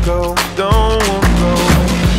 go, don't want to go.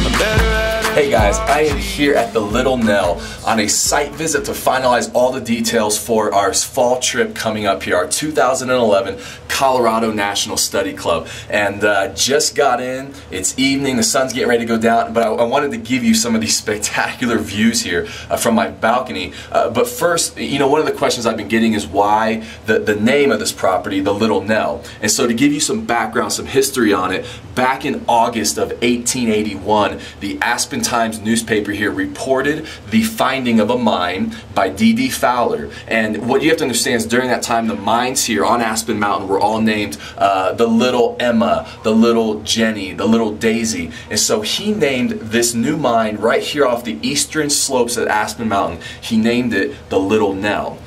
I'm better at it. Hey guys, I am here at the Little Nell on a site visit to finalize all the details for our fall trip coming up here, our 2011 Colorado National Study Club. And just got in, it's evening, the sun's getting ready to go down, but I wanted to give you some of these spectacular views here from my balcony. But first, you know, one of the questions I've been getting is why the name of this property, the Little Nell. And so to give you some background, some history on it, back in August of 1881, the Aspen Times newspaper here reported the finding of a mine by D.D. Fowler. And what you have to understand is during that time, the mines here on Aspen Mountain were all named the Little Emma, the Little Jenny, the Little Daisy. And so he named this new mine right here off the eastern slopes of Aspen Mountain, he named it the Little Nell.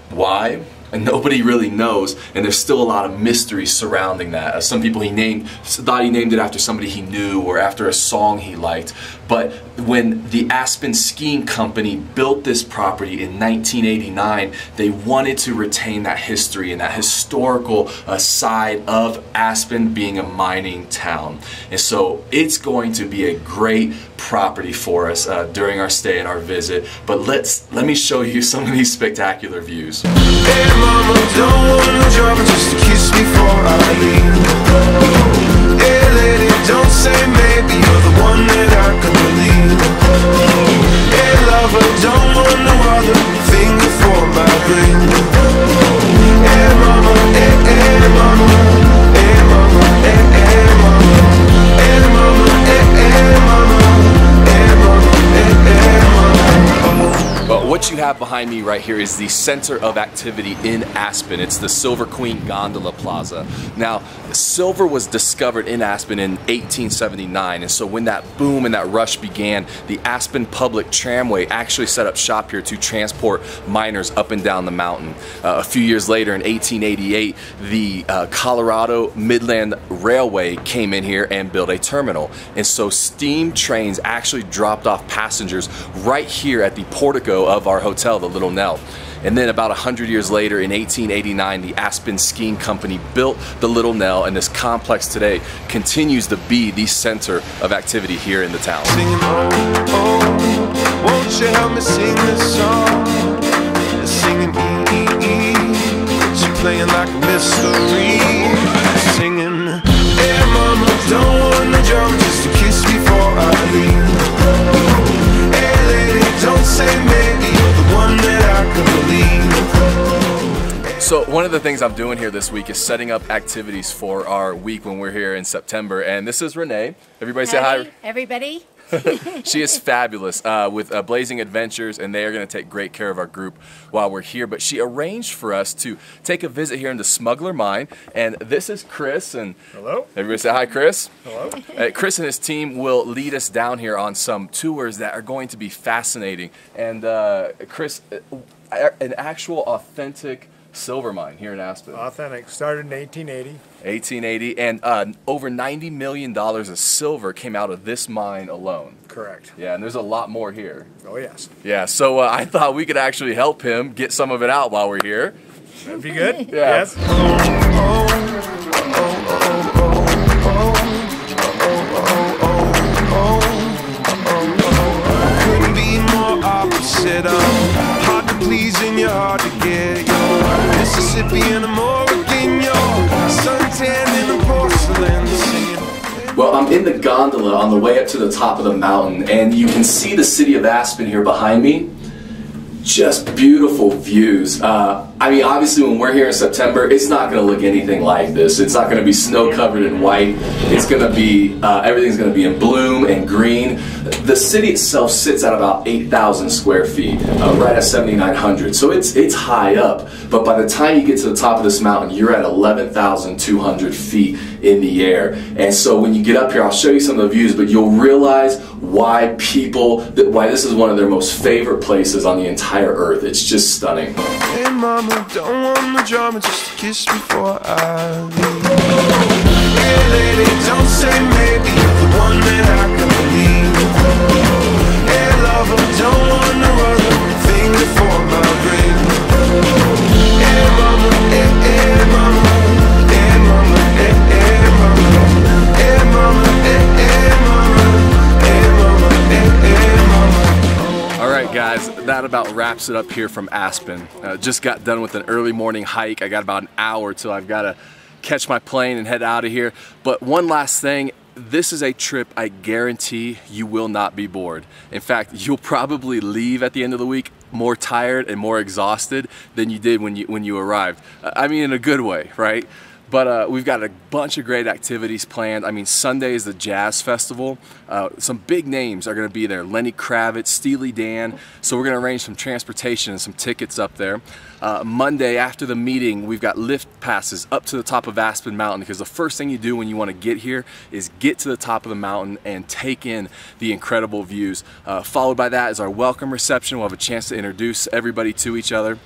Why? And nobody really knows, and there's still a lot of mystery surrounding that. Some people thought he named it after somebody he knew or after a song he liked. But when the Aspen Skiing Company built this property in 1989, they wanted to retain that history and that historical side of Aspen being a mining town. And so it's going to be a great property for us during our stay and our visit. But let me show you some of these spectacular views. Hey mama, don't want no drama, just to kiss me before I leave. Hey lady, don't say maybe, you're the one that I could believe. Hey lover, don't want no other finger for my ring. Hey mama, hey mama, hey mama, hey mama, hey mama, hey mama, hey mama, hey mama. But what you have behind me right here is the center of activity in Aspen. It's the Silver Queen Gondola Plaza. Now, silver was discovered in Aspen in 1879, and so when that boom and that rush began, the Aspen Public Tramway actually set up shop here to transport miners up and down the mountain. A few years later, in 1888, the Colorado Midland Railway came in here and built a terminal. And so steam trains actually dropped off passengers right here at the portico of our hotel, the Little Nell. And then about 100 years later, in 1889, the Aspen Skiing Company built the Little Nell, and this complex today continues to be the center of activity here in the town. Singing, oh, oh, won't you help me sing this song? Singing, but you're playing like a mystery. Singing, hey mama, don't want no drama, just to kiss before I leave. Hey lady, don't say maybe, you're the one that I could believe. So one of the things I'm doing here this week is setting up activities for our week when we're here in September. And this is Renee. Everybody say hi. Everybody. She is fabulous with Blazing Adventures, and they are going to take great care of our group while we're here. But she arranged for us to take a visit here into Smuggler Mine, and this is Chris. And hello. Everybody say hi, Chris. Hello. Chris and his team will lead us down here on some tours that are going to be fascinating. And Chris, an actual authentic silver mine here in Aspen. Authentic. Started in 1880. 1880, and over $90 million of silver came out of this mine alone. Correct. Yeah, and there's a lot more here. Oh yes. Yeah, so I thought we could actually help him get some of it out while we're here. That'd be good. Yeah. Yes. Couldn't be more opposite. Hard to please and you're hard to get. Mississippi and a Morgan, suntan in a porcelain singing. Well, I'm in the gondola on the way up to the top of the mountain, and you can see the city of Aspen here behind me. Just beautiful views. I mean, obviously when we're here in September, it's not going to look anything like this. It's not going to be snow covered in white. It's going to be, everything's going to be in bloom and green. The city itself sits at about 8,000 square feet, right at 7,900. So it's high up, but by the time you get to the top of this mountain, you're at 11,200 feet in the air. And so when you get up here, I'll show you some of the views, but you'll realize why why this is one of their most favorite places on the entire earth. It's just stunning. Hey mama, don't want no drama, just a kiss before I leave. Hey lady, don't say maybe, you're the one that I can believe. Hey lover, don't want no other finger for my ring. Hey mama, hey mama, hey mama, hey mama, hey mama. about wraps it up here from Aspen. Just got done with an early morning hike. I got about an hour till I've got to catch my plane and head out of here. But one last thing, this is a trip I guarantee you will not be bored. In fact, you'll probably leave at the end of the week more tired and more exhausted than you did when you arrived. I mean, in a good way, right? But we've got a bunch of great activities planned. I mean, Sunday is the Jazz Festival. Some big names are going to be there. Lenny Kravitz, Steely Dan. So we're going to arrange some transportation and some tickets up there. Monday after the meeting, we've got lift passes up to the top of Aspen Mountain, because the first thing you do when you want to get here is get to the top of the mountain and take in the incredible views. Followed by that is our welcome reception. We'll have a chance to introduce everybody to each other.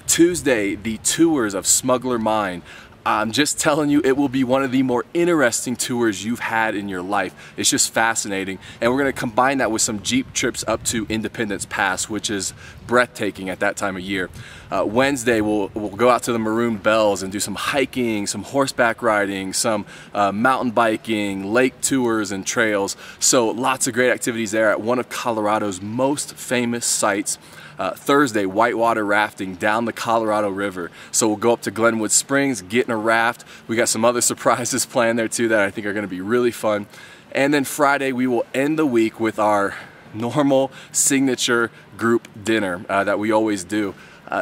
Tuesday, the tours of Smuggler Mine. I'm just telling you, it will be one of the more interesting tours you've had in your life. It's just fascinating. And we're going to combine that with some Jeep trips up to Independence Pass, which is breathtaking at that time of year. Wednesday, we'll go out to the Maroon Bells and do some hiking, some horseback riding, some mountain biking, lake tours and trails. So lots of great activities there at one of Colorado's most famous sites. Thursday, whitewater rafting down the Colorado River. So we'll go up to Glenwood Springs, get in a raft. We got some other surprises planned there too that I think are going to be really fun. And then Friday, we will end the week with our normal signature group dinner that we always do.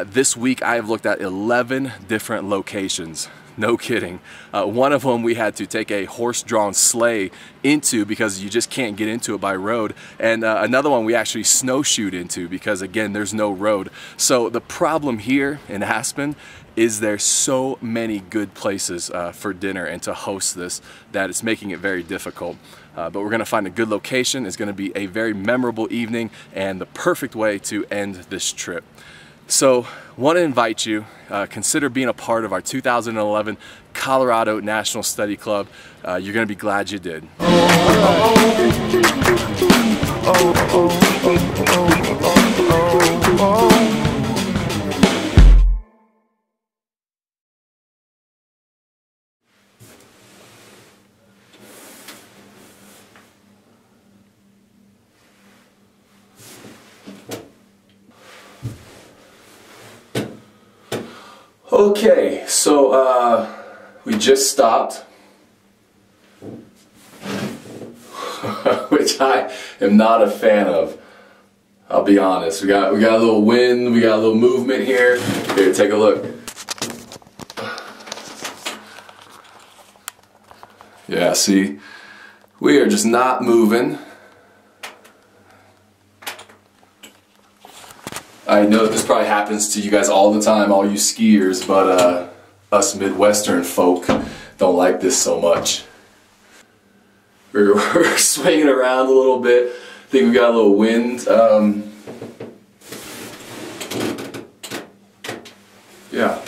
This week, I have looked at 11 different locations. No kidding. One of them we had to take a horse-drawn sleigh into because you just can't get into it by road. And another one we actually snowshoed into because, again, there's no road. So the problem here in Aspen is there's so many good places for dinner and to host this that it's making it very difficult. But we're going to find a good location. It's going to be a very memorable evening and the perfect way to end this trip. So, want to invite you, consider being a part of our 2011 Colorado National Study Club. You're going to be glad you did. Okay, so we just stopped, which I am not a fan of. I'll be honest. We got a little wind, we got a little movement here. Here, take a look. Yeah, see, we are just not moving. I know that this probably happens to you guys all the time, all you skiers, but us Midwestern folk don't like this so much. We're swinging around a little bit. I think we got a little wind. Yeah.